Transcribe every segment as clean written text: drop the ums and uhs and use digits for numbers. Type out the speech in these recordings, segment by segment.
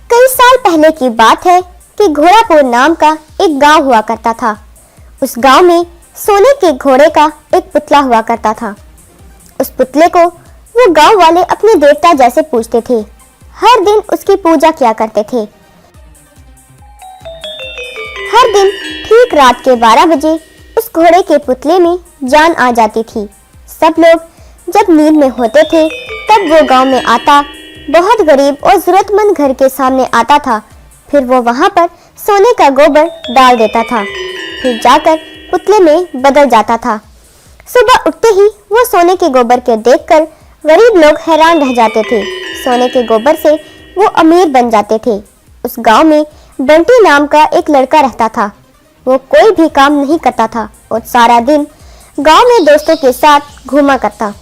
कई साल पहले की बात है कि घोड़ापुर नाम का एक गांव हुआ करता था। उस गांव में सोने के घोड़े का एक पुतला हुआ करता था। उस पुतले को वो गांव वाले अपने देवता जैसे पूजते थे। हर दिन उसकी पूजा किया करते थे। हर दिन ठीक रात के 12 बजे उस घोड़े के पुतले में जान आ जाती थी। सब लोग जब नींद में होते थे तब वो गांव में आता, बहुत गरीब और जरूरतमंद घर के सामने आता था। फिर वो वहां पर सोने का गोबर डाल देता था, फिर जाकर पुतले में बदल जाता था। सुबह उठते ही वो सोने के गोबर को देखकर गरीब लोग हैरान रह जाते थे। सोने के गोबर से वो अमीर बन जाते थे। उस गांव में बंटी नाम का एक लड़का रहता था। वो कोई भी काम नहीं करता था और सारा दिन गांव में दोस्तों के साथ घूमा करता।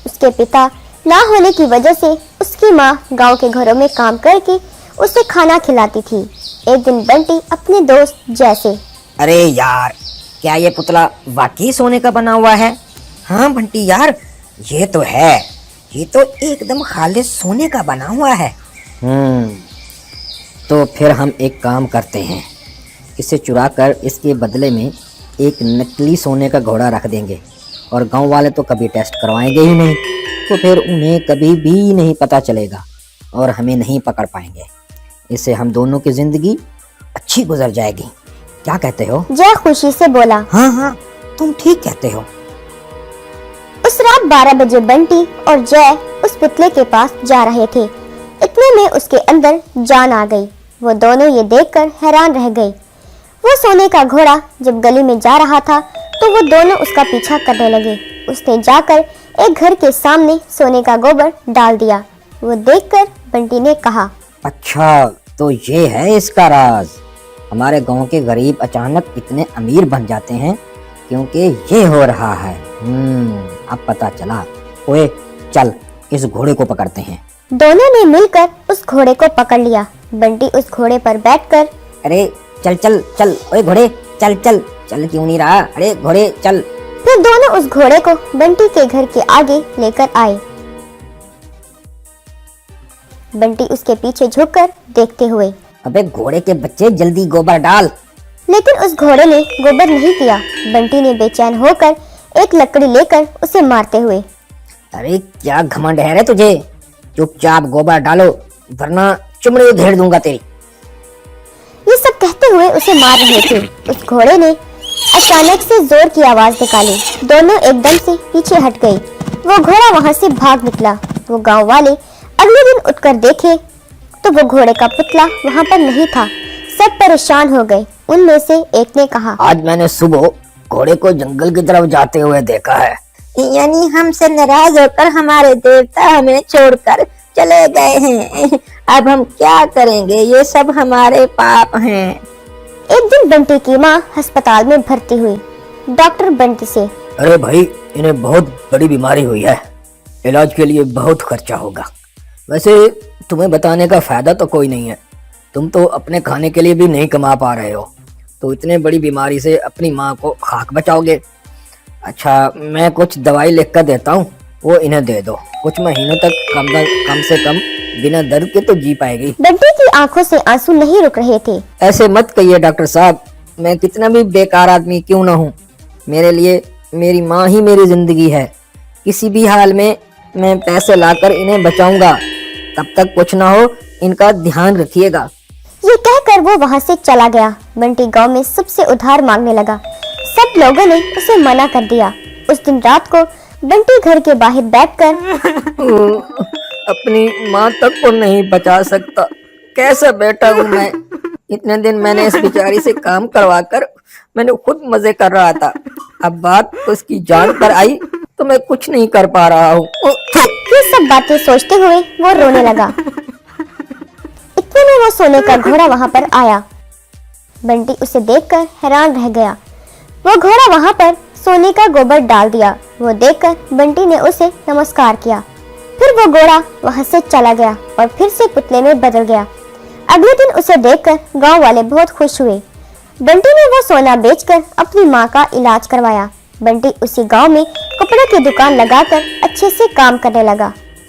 उसके पिता ना होने की वजह से उसकी माँ गांव के घरों में काम करके उसे खाना खिलाती थी। एक दिन बंटी अपने दोस्त जैसे, अरे यार, क्या ये पुतला वाकई सोने का बना हुआ है? हाँ बंटी यार, ये तो है, ये तो एकदम खालिस सोने का बना हुआ है। तो फिर हम एक काम करते हैं, इसे चुरा कर इसके बदले में एक नकली सोने का घोड़ा रख देंगे और गांव वाले तो कभी टेस्ट करवाएंगे ही नहीं, तो फिर उन्हें कभी भी नहीं पता चलेगा और हमें नहीं पकड़ पाएंगे। इससे हम दोनों की जिंदगी अच्छी गुजर जाएगी। क्या कहते हो? जय खुशी से बोला, हाँ, तुम ठीक कहते हो। उस रात 12 बजे बंटी और जय उस पुतले के पास जा रहे थे। इतने में उसके अंदर जान आ गई। वो दोनों ये देखकर हैरान रह गए। वो सोने का घोड़ा जब गली में जा रहा था तो वो दोनों उसका पीछा करने लगे। उसने जाकर एक घर के सामने सोने का गोबर डाल दिया। वो देखकर बंटी ने कहा, अच्छा, तो ये है इसका राज। हमारे गांव के गरीब अचानक इतने अमीर बन जाते हैं क्योंकि ये हो रहा है। अब पता चला। ओए चल, इस घोड़े को पकड़ते हैं। दोनों ने मिलकर उस घोड़े को पकड़ लिया। बंटी उस घोड़े पर बैठकर, अरे चल, ओए घोड़े चल क्यों नहीं रहा? अरे घोड़े चल। फिर दोनों उस घोड़े को बंटी के घर के आगे लेकर आए। बंटी उसके पीछे झुककर देखते हुए, अबे घोड़े के बच्चे, जल्दी गोबर डाल। लेकिन उस घोड़े ने गोबर नहीं किया। बंटी ने बेचैन होकर एक लकड़ी लेकर उसे मारते हुए, अरे क्या घमंड है रे तुझे? चुपचाप गोबर डालो वरना चुमड़ी उधेड़ दूंगा तेरी। ये सब कहते हुए उसे मार रहे थे। उस घोड़े ने अचानक से जोर की आवाज निकाली। दोनों एकदम से पीछे हट गए। वो घोड़ा वहां से भाग निकला। वो गांव वाले अगले दिन उठकर देखे तो वो घोड़े का पुतला वहां पर नहीं था। सब परेशान हो गए। उनमें से एक ने कहा, आज मैंने सुबह घोड़े को जंगल की तरफ जाते हुए देखा है। यानी हमसे नाराज होकर हमारे देवता हमें छोड़कर चले गए हैं। अब हम क्या करेंगे? ये सब हमारे पाप हैं। एक दिन बंटी की माँ अस्पताल में भर्ती हुई। डॉक्टर बंटी से, अरे भाई, इन्हें बहुत बड़ी बीमारी हुई है, इलाज के लिए बहुत खर्चा होगा। वैसे तुम्हें बताने का फायदा तो कोई नहीं है, तुम तो अपने खाने के लिए भी नहीं कमा पा रहे हो, तो इतने बड़ी बीमारी से अपनी माँ को खाक बचाओगे। अच्छा, मैं कुछ दवाई लिख कर देता हूँ, वो इन्हें दे दो। कुछ महीनों तक कम से कम बिना दर्द के तो जी पाएगी। बंटी की आंखों से आंसू नहीं रुक रहे थे। ऐसे मत कहिए डॉक्टर साहब, मैं कितना भी बेकार आदमी क्यों ना हूँ, मेरे लिए मेरी माँ ही मेरी जिंदगी है। किसी भी हाल में मैं पैसे लाकर इन्हें बचाऊंगा। तब तक कुछ ना हो, इनका ध्यान रखिएगा। ये कहकर वो वहां से चला गया। बंटी गांव में सबसे उधार मांगने लगा। सब लोगों ने उसे मना कर दिया। उस दिन रात को बंटी घर के बाहर बैठकर अपनी माँ तक को नहीं बचा सकता, कैसा बेटा हूँ मैं। इतने दिन मैंने इस बेचारी से काम करवाकर मैंने खुद मजे कर रहा था, अब बात उसकी जान पर आई तो मैं कुछ नहीं कर पा रहा हूँ। ये सब बातें सोचते हुए वो रोने लगा। इतने में वो सोने का घोड़ा वहां पर आया। बंटी उसे देखकर हैरान रह गया। वो घोड़ा वहां पर सोने का गोबर डाल दिया। वो देखकर बंटी ने उसे नमस्कार किया। फिर वो घोड़ा वहां से चला गया और फिर से पुतले में बदल गया। अगले दिन उसे देखकर गांव वाले बहुत खुश हुए। बंटी ने वो सोना बेचकर अपनी माँ का इलाज करवाया। बंटी उसी गांव में कपड़े की दुकान लगाकर अच्छे से काम करने लगा।